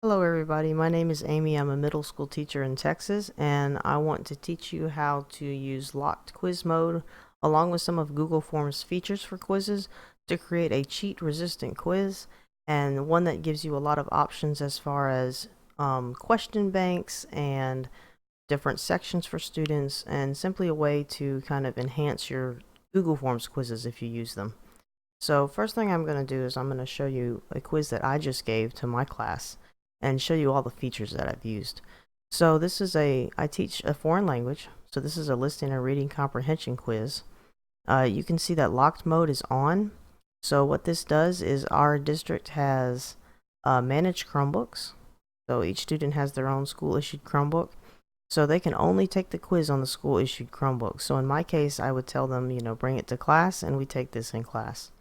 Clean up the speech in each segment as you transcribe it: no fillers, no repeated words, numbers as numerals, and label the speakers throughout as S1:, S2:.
S1: Hello everybody, my name is Amy. I'm a middle school teacher in Texas, and I want to teach you how to use locked quiz mode along with some of Google Forms features for quizzes to create a cheat resistant quiz, and one that gives you a lot of options as far as question banks and different sections for students, and simply a way to kind of enhance your Google Forms quizzes if you use them. So first thing I'm going to do is I'm going to show you a quiz that I just gave to my class and show you all the features that I've used. So I teach a foreign language, so this is a listening and reading comprehension quiz. You can see that locked mode is on. So what this does is our district has managed Chromebooks. So each student has their own school issued Chromebook. So they can only take the quiz on the school issued Chromebook. So in my case, I would tell them, bring it to class and we take this in class.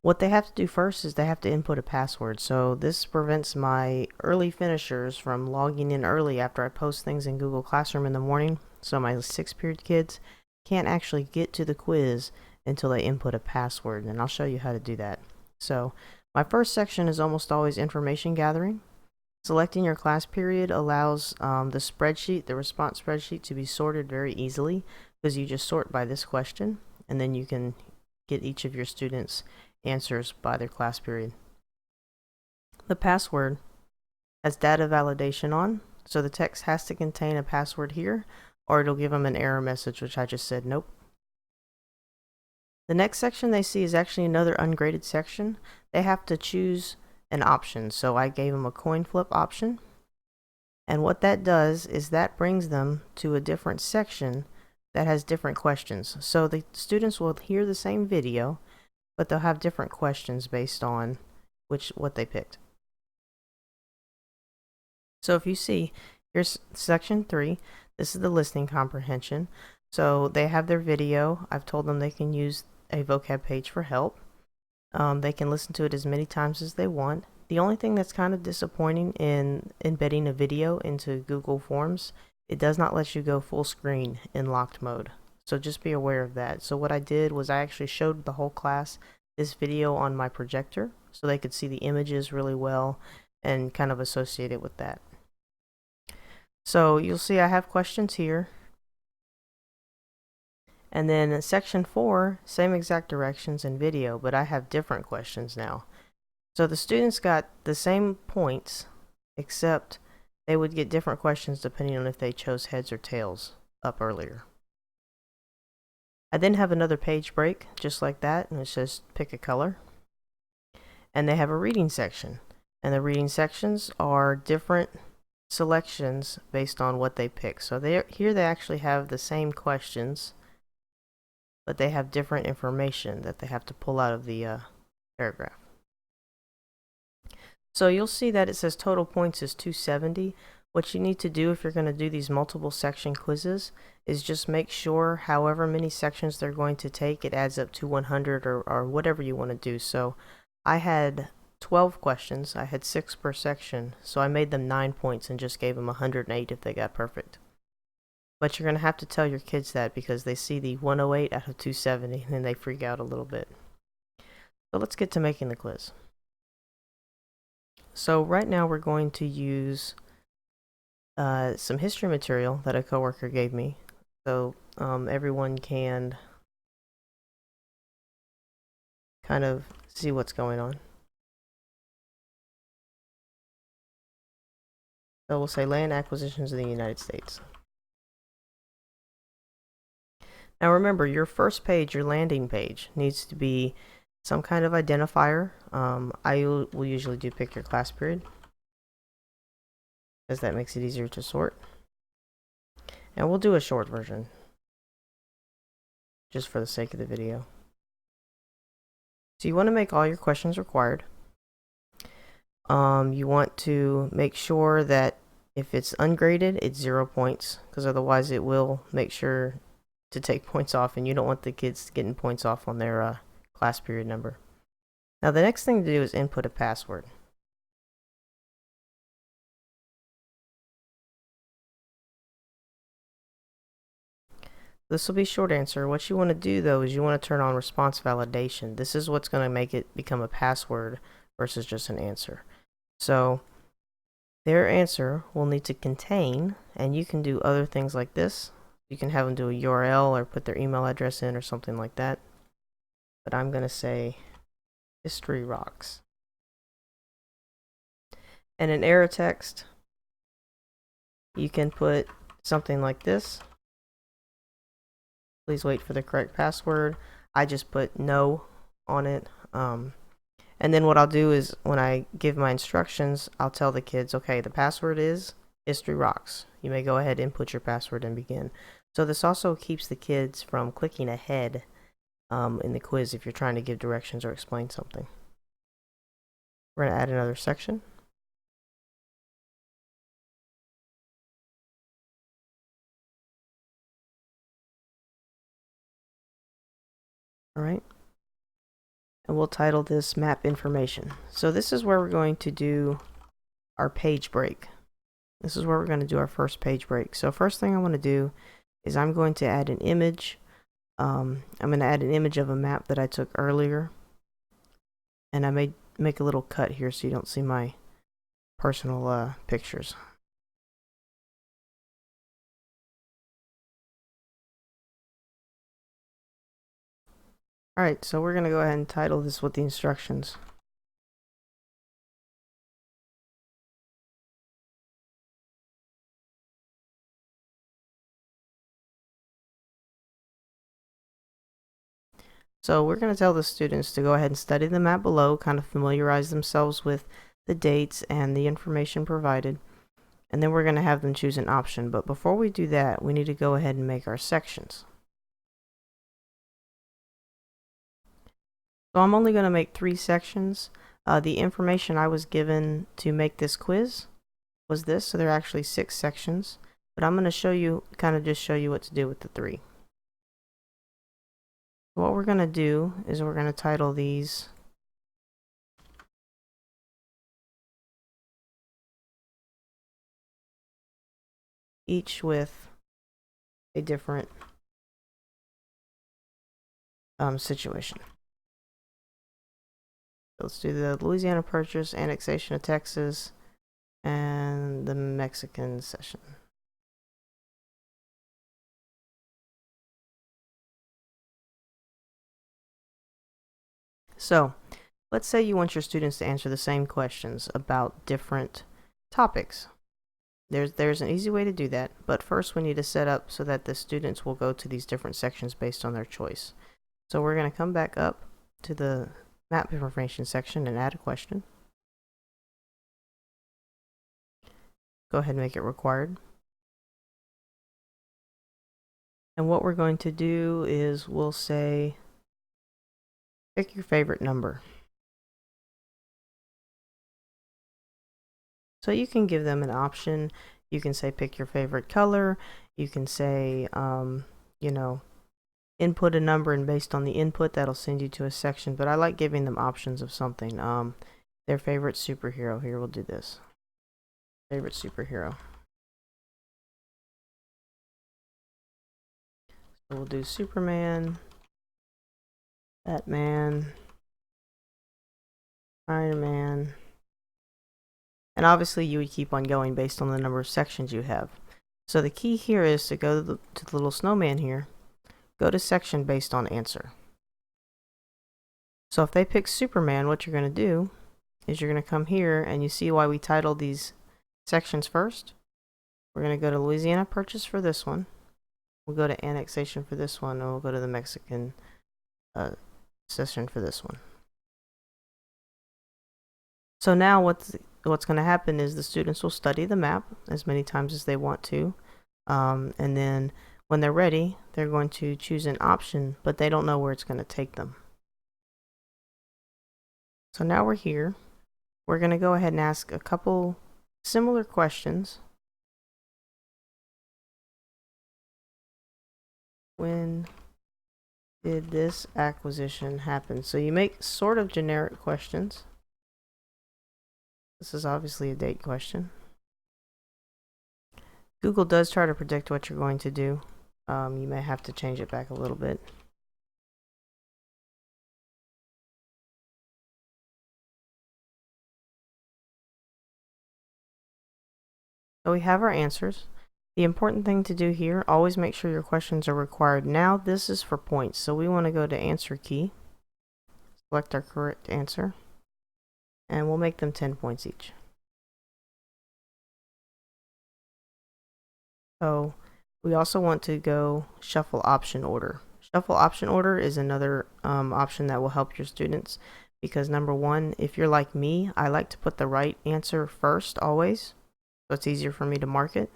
S1: What they have to do first is they have to input a password. So this prevents my early finishers from logging in early after I post things in Google Classroom in the morning. So my 6th period kids can't actually get to the quiz until they input a password, and I'll show you how to do that. So my first section is almost always information gathering. Selecting your class period allows the response spreadsheet, to be sorted very easily, because you just sort by this question, and then you can get each of your students' answers by their class period. The password has data validation on, so the text has to contain a password here, or it'll give them an error message, which I just said nope. The next section they see is actually another ungraded section. They have to choose an option, so I gave them a coin flip option, and what that does is that brings them to a different section that has different questions. So the students will hear the same video, but they'll have different questions based on what they picked. So if you see, here's section 3. This is the listening comprehension. So they have their video. I've told them they can use a vocab page for help. They can listen to it as many times as they want. The only thing that's kind of disappointing in embedding a video into Google Forms, it does not let you go full screen in locked mode. So just be aware of that. So what I did was I actually showed the whole class this video on my projector so they could see the images really well and kind of associate it with that. So you'll see I have questions here. And then in section 4, same exact directions in video, but I have different questions now. So the students got the same points, except they would get different questions depending on if they chose heads or tails up earlier. I then have another page break, just like that, and it says pick a color. And they have a reading section, and the reading sections are different selections based on what they pick. So here they actually have the same questions, but they have different information that they have to pull out of the paragraph. So you'll see that it says total points is 270. What you need to do if you're going to do these multiple section quizzes is just make sure however many sections they're going to take, it adds up to 100 or whatever you want to do. So I had 12 questions. I had 6 per section, so I made them 9 points and just gave them 108 if they got perfect. But you're going to have to tell your kids that, because they see the 108 out of 270 and then they freak out a little bit. So let's get to making the quiz. So right now we're going to use some history material that a coworker gave me, so everyone can kind of see what's going on. So we'll say land acquisitions in the United States. Now remember, your first page, your landing page, needs to be some kind of identifier. I will usually do pick your class period, as that makes it easier to sort. And we'll do a short version, just for the sake of the video. So you want to make all your questions required. You want to make sure that if it's ungraded, it's 0 points, because otherwise it will make sure to take points off, and you don't want the kids getting points off on their class period number. Now the next thing to do is input a password. This will be short answer. What you want to do though is you want to turn on response validation. This is what's going to make it become a password versus just an answer. So Their answer will need to contain, and you can do other things like this. You can have them do a URL or put their email address in or something like that. But I'm going to say history rocks. And in error text, you can put something like this. Please wait for the correct password. I just put no on it. And then what I'll do is when I give my instructions, I'll tell the kids, okay, the password is history rocks. You may go ahead and put your password and begin. So this also keeps the kids from clicking ahead in the quiz if you're trying to give directions or explain something. We're going to add another section. All right. And we'll title this map information. So this is where we're going to do our page break. This is where we're going to do our first page break. So first thing I want to do is I'm going to add an image. I'm going to add an image of a map that I took earlier. And I may make a little cut here so you don't see my personal pictures. Alright, so we're going to go ahead and title this with the instructions. So we're going to tell the students to go ahead and study the map below, kind of familiarize themselves with the dates and the information provided. And then we're going to have them choose an option. But before we do that, we need to go ahead and make our sections. So I'm only going to make 3 sections. The information I was given to make this quiz was this, so there are actually 6 sections. But I'm going to show you, just show you what to do with the 3. What we're going to do is we're going to title these each with a different situation. So let's do the Louisiana Purchase, annexation of Texas, and the Mexican cession. So let's say you want your students to answer the same questions about different topics. There's an easy way to do that, but first we need to set up so that the students will go to these different sections based on their choice. So we're going to come back up to the map information section and add a question. Go ahead and make it required. And what we're going to do is we'll say, pick your favorite number. So you can give them an option. You can say pick your favorite color. You can say, you know, input a number, and based on the input, that'll send you to a section. But I like giving them options of something. Their favorite superhero. Here, we'll do this. Favorite superhero. So we'll do Superman, Batman, Iron Man. And obviously you would keep on going based on the number of sections you have. So the key here is to go to the little snowman here, go to section based on answer. So if they pick Superman, what you're going to do is you're going to come here, and you see why we titled these sections first. We're going to go to Louisiana Purchase for this one. We'll go to annexation for this one, and we'll go to the Mexican cession for this one. So now what's going to happen is the students will study the map as many times as they want to. And then when they're ready, they're going to choose an option, but they don't know where it's going to take them. So now we're here. We're going to go ahead and ask a couple similar questions. When did this acquisition happen? So you make sort of generic questions. This is obviously a date question. Google does try to predict what you're going to do. You may have to change it back a little bit. So we have our answers. The important thing to do here, always make sure your questions are required. Now this is for points, so we want to go to answer key, select our correct answer, and we'll make them 10 points each. So we also want to go shuffle option order. Shuffle option order is another option that will help your students, because number one, if you're like me, I like to put the right answer first always, so it's easier for me to mark it.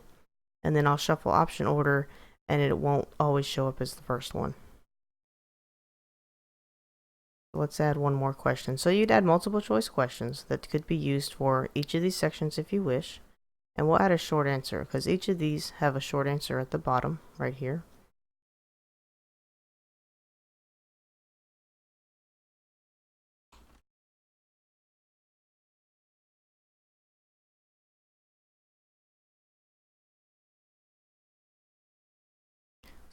S1: And then I'll shuffle option order and it won't always show up as the first one. Let's add one more question. So you'd add multiple choice questions that could be used for each of these sections if you wish. And we'll add a short answer because each of these have a short answer at the bottom right here.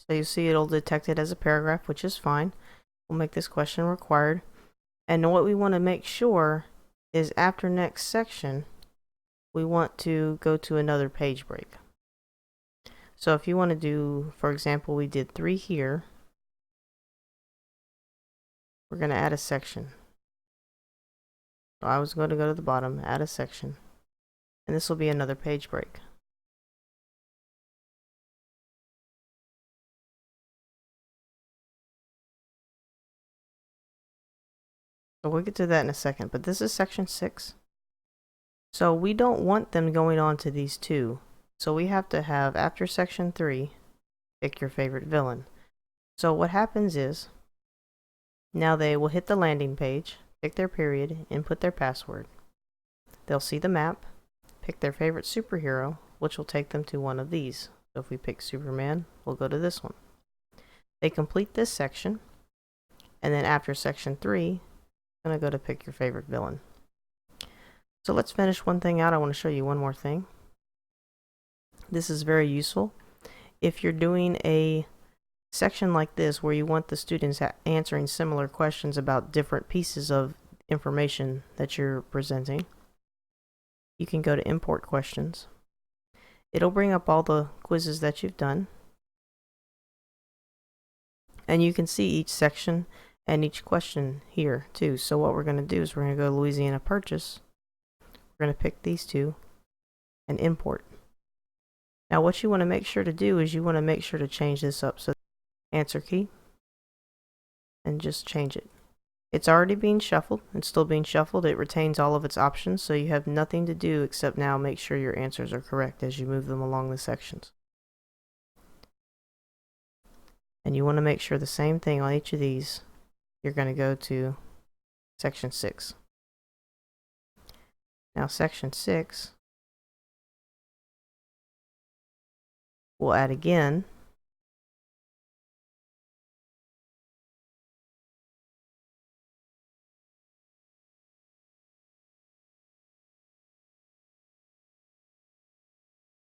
S1: So you see it'll detect it as a paragraph, which is fine. We'll make this question required. And what we want to make sure is after next section, we want to go to another page break. So if you want to do, for example, we did 3 here. We're going to add a section. So I was going to go to the bottom, add a section, and this will be another page break. So we'll get to that in a second, but this is section 6. So we don't want them going on to these 2. So we have to have, after section 3, pick your favorite villain. So what happens is, now they will hit the landing page, pick their period, input their password. They'll see the map, pick their favorite superhero, which will take them to one of these. So if we pick Superman, we'll go to this one. They complete this section, and then after section 3, I'm going to go to pick your favorite villain. So let's finish one thing out. I want to show you one more thing. This is very useful. If you're doing a section like this where you want the students answering similar questions about different pieces of information that you're presenting, you can go to import questions. It'll bring up all the quizzes that you've done, and you can see each section and each question here too. So what we're going to do is we're going to go to Louisiana Purchase. We're going to pick these 2 and import. Now what you want to make sure to do is you want to make sure to change this up. So answer key and just change it. It's already being shuffled. It's still being shuffled. It retains all of its options, so you have nothing to do except now make sure your answers are correct as you move them along the sections. And you want to make sure the same thing on each of these. You're going to go to section 6. Now section 6, we'll add again.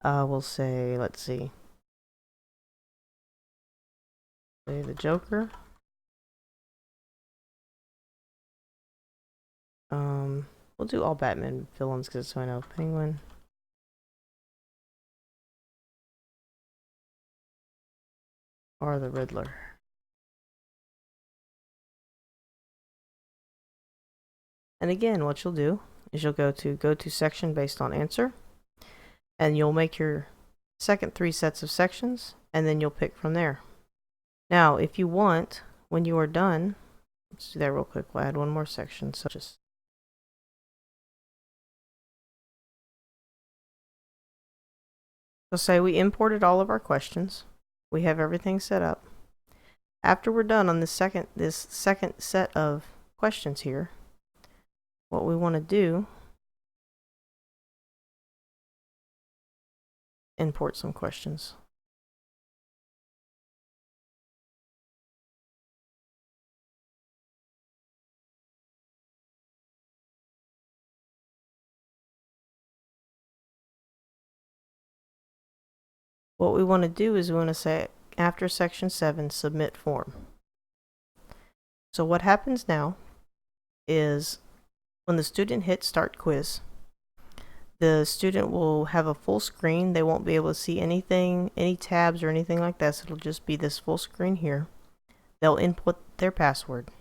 S1: We'll say, let's see, say the Joker. We'll do all Batman villains because so I know Penguin. Or the Riddler. And again, what you'll do is you'll go to section based on answer, and you'll make your second 3 sets of sections, and then you'll pick from there. Now, if you want, when you are done, let's do that real quick. We'll add one more section. So just say we imported all of our questions. We have everything set up. After we're done on this second set of questions here, what we want to do, import some questions. What we want to do is we want to say, after section 7, submit form. So what happens now is when the student hits start quiz, the student will have a full screen. They won't be able to see anything, any tabs or anything like that. So it'll just be this full screen here. They'll input their password.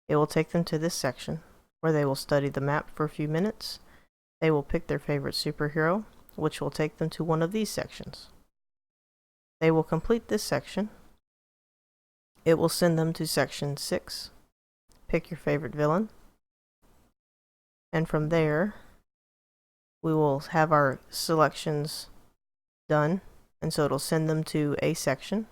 S1: It will take them to this section where they will study the map for a few minutes. They will pick their favorite superhero, which will take them to one of these sections. They will complete this section. It will send them to section 6. Pick your favorite villain. And from there, we will have our selections done. And so it'll send them to a section.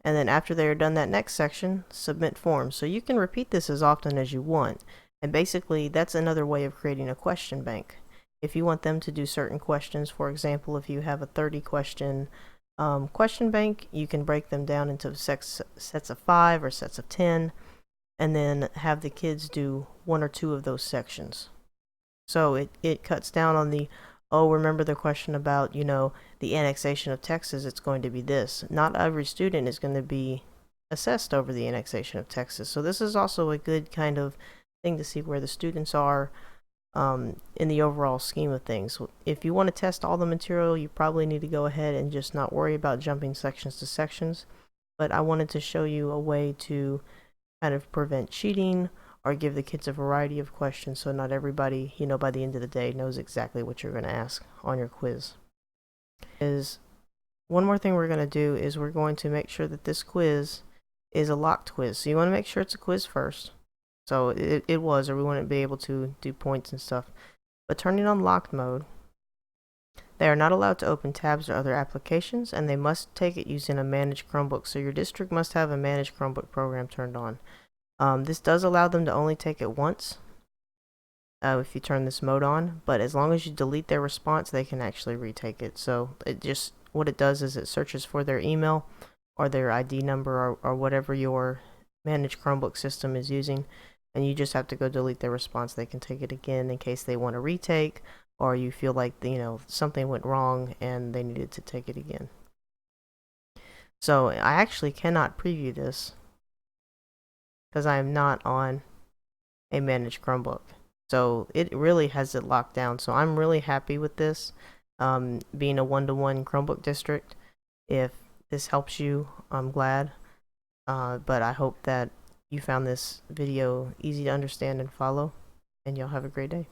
S1: And then after they are done that next section, submit forms. So you can repeat this as often as you want. And basically, that's another way of creating a question bank. If you want them to do certain questions, for example, if you have a 30 question question bank, you can break them down into sets of 5 or sets of 10, and then have the kids do 1 or 2 of those sections. So it cuts down on the, oh, remember the question about, you know, the annexation of Texas, it's going to be this. Not every student is going to be assessed over the annexation of Texas. So this is also a good kind of thing to see where the students are in the overall scheme of things. If you want to test all the material, you probably need to go ahead and just not worry about jumping sections to sections. But I wanted to show you a way to kind of prevent cheating or give the kids a variety of questions so not everybody, you know, by the end of the day knows exactly what you're going to ask on your quiz. One more thing we're going to do is we're going to make sure that this quiz is a locked quiz. So you want to make sure it's a quiz first. So it was, or we wouldn't be able to do points and stuff. But turning on locked mode, they are not allowed to open tabs or other applications, and they must take it using a managed Chromebook. So your district must have a managed Chromebook program turned on. This does allow them to only take it once if you turn this mode on, but as long as you delete their response, they can actually retake it. So what it does is it searches for their email or their ID number or whatever your managed Chromebook system is using, and you just have to go delete their response. They can take it again in case they want to retake, or you feel like, you know, something went wrong and they needed to take it again. So I actually cannot preview this because I am not on a managed Chromebook. So it really has it locked down. So I'm really happy with this, being a one-to-one Chromebook district. If this helps you, I'm glad. But I hope that you found this video easy to understand and follow, and y'all have a great day.